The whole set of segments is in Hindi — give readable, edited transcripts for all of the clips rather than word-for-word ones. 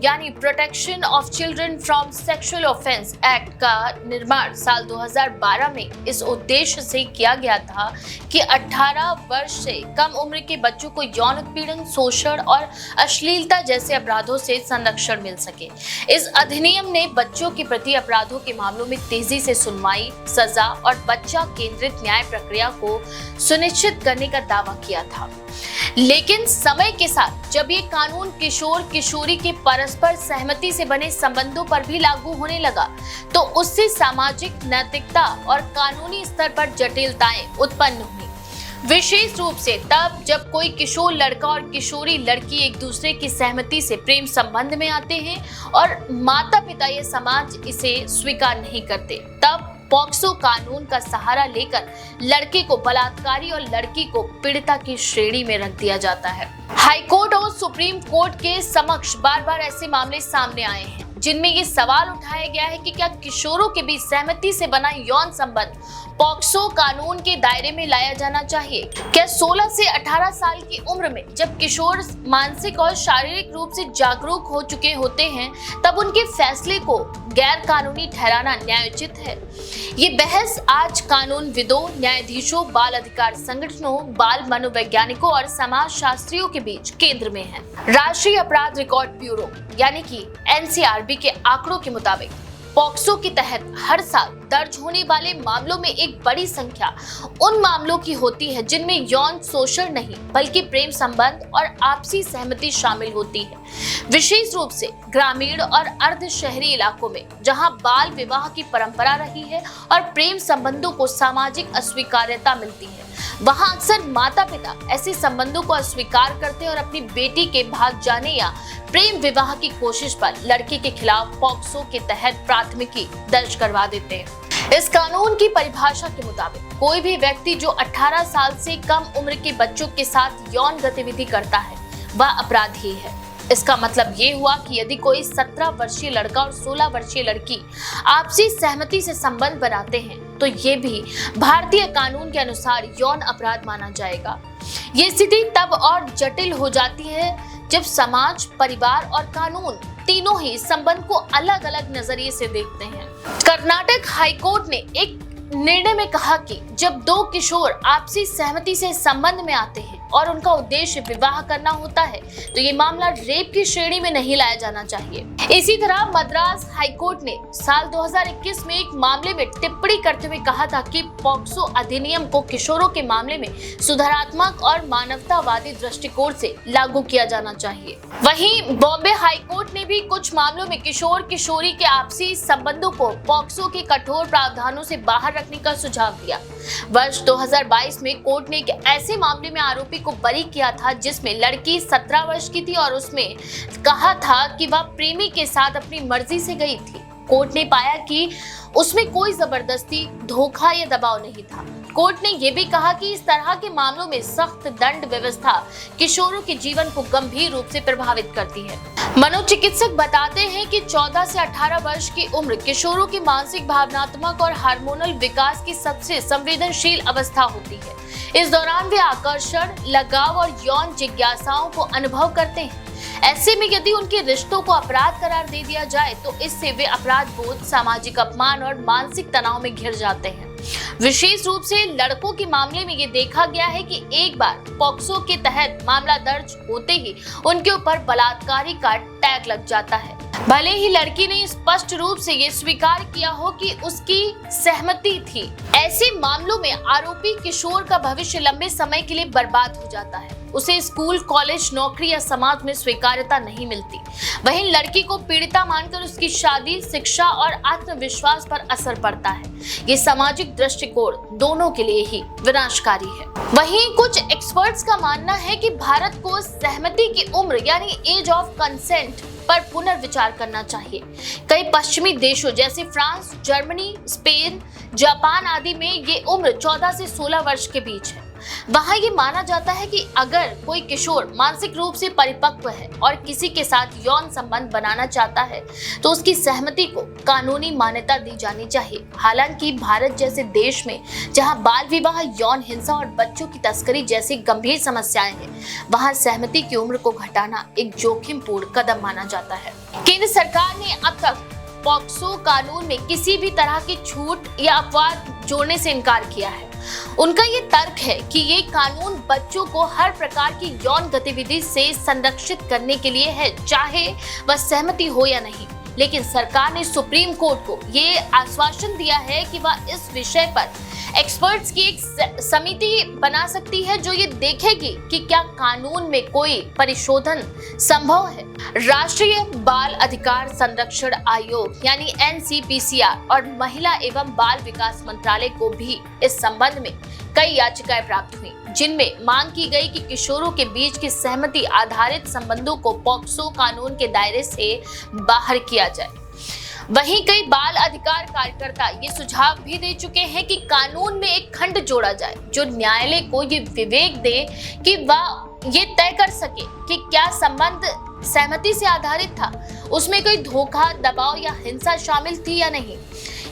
यानी protection of children from sexual offence act का निर्माण साल 2012 में इस उद्देश्य से किया गया था कि 18 वर्ष से कम उम्र के बच्चों को यौन उत्पीड़न, शोषण और अश्लीलता जैसे अपराधों से संरक्षण मिल सके। इस अधिनियम ने बच्चों के प्रति अपराधों के मामलों में तेजी से सुनवाई, सजा और बच्चा केंद्रित न्याय प्रक्रिया को सुनिश्चित करने का दावा किया था। लेकिन समय के साथ जब ये कानून किशोर किशोरी के परस्पर सहमति से बने संबंधों पर भी लागू होने लगा, तो उससे सामाजिक नैतिकता और कानूनी स्तर पर जटिलताएं उत्पन्न हुई। विशेष रूप से तब जब कोई किशोर लड़का और किशोरी लड़की एक दूसरे की सहमति से प्रेम संबंध में आते हैं और माता पिता या समाज इसे स्वीकार नहीं करते, तब पॉक्सो कानून का सहारा लेकर लड़के को बलात्कारी और लड़की को पीड़िता की श्रेणी में रख दिया जाता है। हाईकोर्ट और सुप्रीम कोर्ट के समक्ष बार बार ऐसे मामले सामने आए हैं जिनमें ये सवाल उठाया गया है कि क्या किशोरों के बीच सहमति से बना यौन संबंध पॉक्सो कानून के दायरे में लाया जाना चाहिए। क्या 16 से 18 साल की उम्र में जब किशोर मानसिक और शारीरिक रूप से जागरूक हो चुके होते हैं, तब उनके फैसले को गैर कानूनी ठहराना न्यायोचित है? ये बहस आज कानूनविदों, न्यायाधीशों, बाल अधिकार संगठनों, बाल मनोवैज्ञानिकों और समाज शास्त्रियों के बीच केंद्र में है। राष्ट्रीय अपराध रिकॉर्ड ब्यूरो यानी कि NCRB के आंकड़ों के मुताबिक पॉक्सो के तहत हर साल दर्ज होने वाले मामलों में एक बड़ी संख्या उन मामलों की होती है जिनमें यौन शोषण नहीं बल्कि प्रेम संबंध और आपसी सहमति शामिल होती है। विशेष रूप से ग्रामीण और अर्ध शहरी इलाकों में जहां बाल विवाह की परंपरा रही है और प्रेम संबंधों को सामाजिक अस्वीकार्यता मिलती है, वहां अक्सर माता पिता ऐसे संबंधों को अस्वीकार करते हैं और अपनी बेटी के भाग जाने या प्रेम विवाह की कोशिश पर लड़के के खिलाफ पॉक्सो के तहत प्राथमिकी दर्ज करवा देते हैं। इस कानून की परिभाषा के मुताबिक कोई भी व्यक्ति जो 18 साल से कम उम्र के बच्चों के साथ यौन गतिविधि करता है वह अपराधी है। इसका मतलब ये हुआ कि यदि कोई 17 वर्षीय लड़का और 16 वर्षीय लड़की आपसी सहमति से संबंध बनाते हैं तो ये भी भारतीय कानून के अनुसार यौन अपराध माना जाएगा। ये स्थिति तब और जटिल हो जाती है जब समाज, परिवार और कानून तीनों ही संबंध को अलग अलग नजरिए से देखते हैं। कर्नाटक हाईकोर्ट ने एक निर्णय में कहा कि जब दो किशोर आपसी सहमति से संबंध में आते हैं और उनका उद्देश्य विवाह करना होता है तो ये मामला रेप की श्रेणी में नहीं लाया जाना चाहिए। इसी तरह मद्रास हाईकोर्ट ने साल 2021 में एक मामले में टिप्पणी करते हुए कहा था कि पॉक्सो अधिनियम को किशोरों के मामले में सुधारात्मक और मानवतावादी दृष्टिकोण से लागू किया जाना चाहिए। वहीं बॉम्बे हाईकोर्ट ने भी कुछ मामलों में किशोर किशोरी के आपसी संबंधों को पॉक्सो के कठोर प्रावधानों से बाहर रखने का सुझाव दिया। वर्ष 2022 में कोर्ट ने एक ऐसे मामले में आरोपी को बरी किया था जिसमें लड़की 17 वर्ष की थी और उसमें कहा था कि वह प्रेमी के साथ अपनी मर्जी से गई थी। कोर्ट ने पाया कि उसमें कोई जबरदस्ती, धोखा या दबाव नहीं था। कोर्ट ने यह भी कहा कि इस तरह के मामलों में सख्त दंड व्यवस्था किशोरों के जीवन को गंभीर रूप से प्रभावित करती है। मनोचिकित्सक बताते हैं कि 14 से 18 वर्ष की उम्र किशोरों के मानसिक, भावनात्मक और हार्मोनल विकास की सबसे संवेदनशील अवस्था होती है। इस दौरान वे आकर्षण, लगाव और यौन जिज्ञासाओं को अनुभव करते हैं। ऐसे में यदि उनके रिश्तों को अपराध करार दे दिया जाए तो इससे वे अपराध बोध, सामाजिक अपमान और मानसिक तनाव में घिर जाते हैं। विशेष रूप से लड़कों के मामले में ये देखा गया है कि एक बार पॉक्सो के तहत मामला दर्ज होते ही उनके ऊपर बलात्कारी का टैग लग जाता है, भले ही लड़की ने स्पष्ट रूप से ये स्वीकार किया हो कि उसकी सहमति थी। ऐसे मामलों में आरोपी किशोर का भविष्य लंबे समय के लिए बर्बाद हो जाता है। उसे स्कूल, कॉलेज, नौकरी या समाज में स्वीकार्यता नहीं मिलती। वहीं लड़की को पीड़िता मानकर उसकी शादी, शिक्षा और आत्मविश्वास पर असर पड़ता है। ये सामाजिक दृष्टिकोण दोनों के लिए ही विनाशकारी है। वहीं कुछ एक्सपर्ट्स का मानना है कि भारत को सहमति की उम्र यानी एज ऑफ कंसेंट पर पुनर्विचार करना चाहिए। कई पश्चिमी देशों जैसे फ्रांस, जर्मनी, स्पेन जापान आदि में ये उम्र 14 से 16 वर्ष के बीच है। वहां ये माना जाता है कि अगर कोई किशोर मानसिक रूप से परिपक्व है और किसी के साथ यौन संबंध बनाना चाहता है तो उसकी सहमति को कानूनी मान्यता दी जानी चाहिए। हालांकि भारत जैसे देश में जहां बाल विवाह, यौन हिंसा और बच्चों की तस्करी जैसी गंभीर समस्याएं हैं, वहां सहमति की उम्र को घटाना एक जोखिमपूर्ण कदम माना जाता है। केंद्र सरकार ने अब तक पॉक्सो कानून में किसी भी तरह की छूट या अपवाद जोड़ने से इनकार किया है। उनका ये तर्क है कि ये कानून बच्चों को हर प्रकार की यौन गतिविधि से संरक्षित करने के लिए है, चाहे वह सहमति हो या नहीं। लेकिन सरकार ने सुप्रीम कोर्ट को ये आश्वासन दिया है कि वह इस विषय पर एक्सपर्ट्स की एक समिति बना सकती है जो ये देखेगी कि क्या कानून में कोई परिशोधन संभव है। राष्ट्रीय बाल अधिकार संरक्षण आयोग यानी NCPCR और महिला एवं बाल विकास मंत्रालय को भी इस संबंध में कई याचिकाएं प्राप्त हुई, जिनमें मांग की गई कि किशोरों के बीच की सहमति आधारित संबंधों को पॉक्सो कानून के दायरे से बाहर किया जाए। वहीं कई बाल अधिकार कार्यकर्ता ये सुझाव भी दे चुके हैं कि कानून में एक खंड जोड़ा जाए जो न्यायालय को ये विवेक दे कि वह ये तय कर सके कि क्या संबंध सहमति से आधारित था, उसमें कोई धोखा, दबाव या हिंसा शामिल थी या नहीं।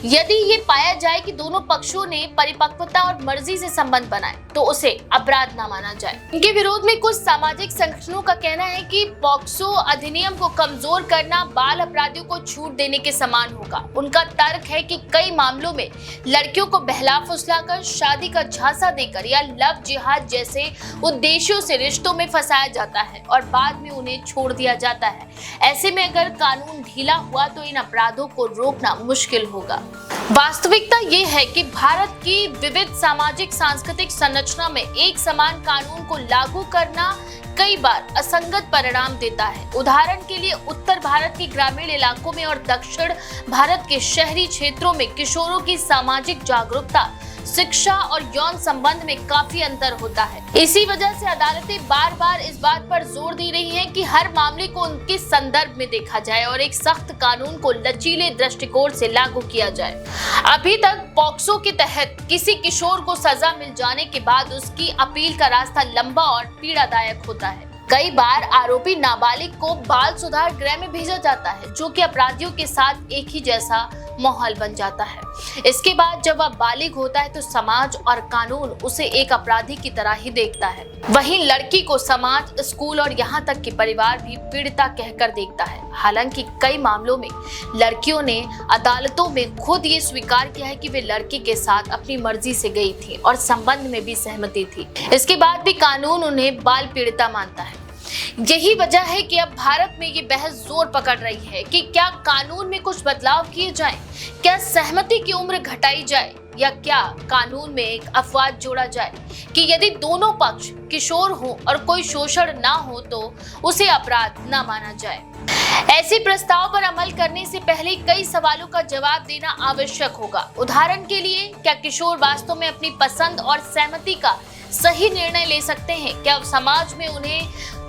यदि ये पाया जाए कि दोनों पक्षों ने परिपक्वता और मर्जी से संबंध बनाए तो उसे अपराध न माना जाए। इनके विरोध में कुछ सामाजिक संगठनों का कहना है कि पॉक्सो अधिनियम को कमजोर करना बाल अपराधियों को छूट देने के समान होगा। उनका तर्क है कि कई मामलों में लड़कियों को बहला फुसलाकर, शादी का झांसा देकर या लव जिहाद जैसे उद्देश्यों से रिश्तों में फंसाया जाता है और बाद में उन्हें छोड़ दिया जाता है। ऐसे में अगर कानून ढीला हुआ तो इन अपराधों को रोकना मुश्किल होगा। वास्तविकता ये है कि भारत की विविध सामाजिक सांस्कृतिक संरचना में एक समान कानून को लागू करना कई बार असंगत परिणाम देता है। उदाहरण के लिए उत्तर भारत के ग्रामीण इलाकों में और दक्षिण भारत के शहरी क्षेत्रों में किशोरों की सामाजिक जागरूकता, शिक्षा और यौन संबंध में काफी अंतर होता है। इसी वजह से अदालतें बार बार इस बात पर जोर दे रही हैं कि हर मामले को उनके संदर्भ में देखा जाए और एक सख्त कानून को लचीले दृष्टिकोण से लागू किया जाए। अभी तक पॉक्सो के तहत किसी किशोर को सजा मिल जाने के बाद उसकी अपील का रास्ता लंबा और पीड़ादायक होता है। कई बार आरोपी नाबालिग को बाल सुधार गृह में भेजा जाता है, जो कि अपराधियों के साथ एक ही जैसा माहौल बन जाता है। इसके बाद जब वह बालिग होता है तो समाज और कानून उसे एक अपराधी की तरह ही देखता है। वहीं लड़की को समाज, स्कूल और यहाँ तक कि परिवार भी पीड़िता कहकर देखता है। हालांकि कई मामलों में लड़कियों ने अदालतों में खुद ये स्वीकार किया है कि वे लड़की के साथ अपनी मर्जी से गई थी और संबंध में भी सहमति थी। इसके बाद भी कानून उन्हें बाल पीड़िता मानता है। यही वजह है कि अब भारत में ये बहस जोर पकड़ रही है कि क्या कानून में कुछ बदलाव किए जाएं, क्या सहमति की उम्र घटाई जाए या क्या कानून में एक अपवाद जोड़ा जाए कि यदि दोनों पक्ष किशोर हो और कोई शोषण ना हो तो उसे अपराध ना माना जाए। ऐसे प्रस्ताव पर अमल करने से पहले कई सवालों का जवाब देना आवश्यक होगा। उदाहरण के लिए, क्या किशोर वास्तव में अपनी पसंद और सहमति का सही निर्णय ले सकते हैं? क्या समाज में उन्हें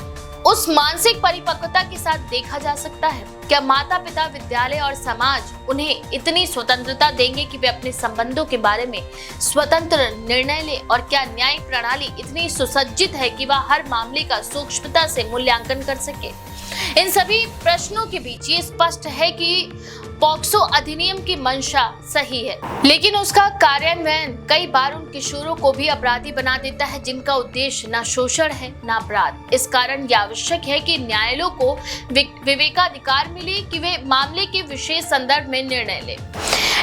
उस मानसिक परिपक्वता के साथ देखा जा सकता है? क्या माता पिता, विद्यालय और समाज उन्हें इतनी स्वतंत्रता देंगे कि वे अपने संबंधों के बारे में स्वतंत्र निर्णय ले? और क्या न्यायिक प्रणाली इतनी सुसज्जित है कि वह हर मामले का सूक्ष्मता से मूल्यांकन कर सके? इन सभी प्रश्नों के बीच ये स्पष्ट है कि पॉक्सो अधिनियम की मंशा सही है, लेकिन उसका कार्यान्वयन कई बार उन किशोरों को भी अपराधी बना देता है जिनका उद्देश्य न शोषण है न अपराध। इस कारण यह आवश्यक है कि न्यायालयों को विवेकाधिकार मिले कि वे मामले के विशेष संदर्भ में निर्णय लें।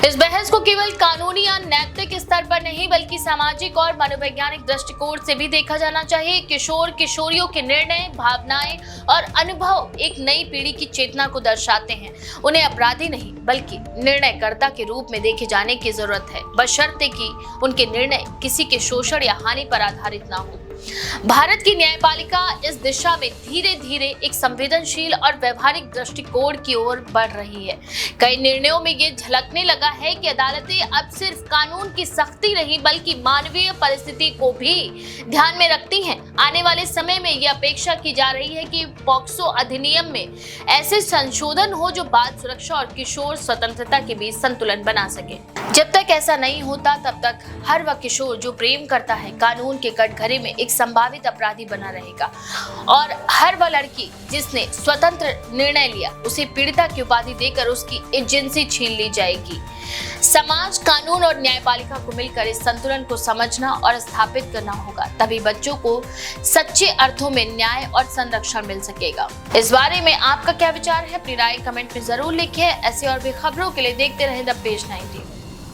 इस बहस को केवल कानूनी या नैतिक स्तर पर नहीं बल्कि सामाजिक और मनोवैज्ञानिक दृष्टिकोण से भी देखा जाना चाहिए। किशोर किशोरियों के निर्णय, भावनाएं और अनुभव एक नई पीढ़ी की चेतना को दर्शाते हैं। उन्हें अपराधी नहीं बल्कि निर्णयकर्ता के रूप में देखे जाने की जरूरत है, बशर्ते कि उनके निर्णय किसी के शोषण या हानि पर आधारित ना हो। भारत की न्यायपालिका इस दिशा में धीरे धीरे एक संवेदनशील और व्यवहारिक दृष्टिकोण की ओर बढ़ रही है। कई निर्णयों में ये झलकने लगा है कि अदालतें अब सिर्फ कानून की सख्ती नहीं बल्कि मानवीय परिस्थिति को भी ध्यान में रखती हैं। आने वाले समय में ये अपेक्षा की जा रही है कि पॉक्सो अधिनियम में ऐसे संशोधन हो जो बाल सुरक्षा और किशोर स्वतंत्रता के बीच संतुलन बना सके। जब तक ऐसा नहीं होता तब तक हर वह किशोर जो प्रेम करता है कानून के कटघरे में एक संभावित अपराधी बना रहेगा और हर वह लड़की जिसने स्वतंत्र निर्णय लिया उसे पीड़िता की उपाधि देकर उसकी एजेंसी छीन ली जाएगी। समाज, कानून और न्यायपालिका को मिलकर इस संतुलन को समझना और स्थापित करना होगा, तभी बच्चों को सच्चे अर्थों में न्याय और संरक्षण मिल सकेगा। इस बारे में आपका क्या विचार है? अपनी राय कमेंट में जरूर लिखिए। ऐसी और भी खबरों के लिए देखते रहें द पेज 19।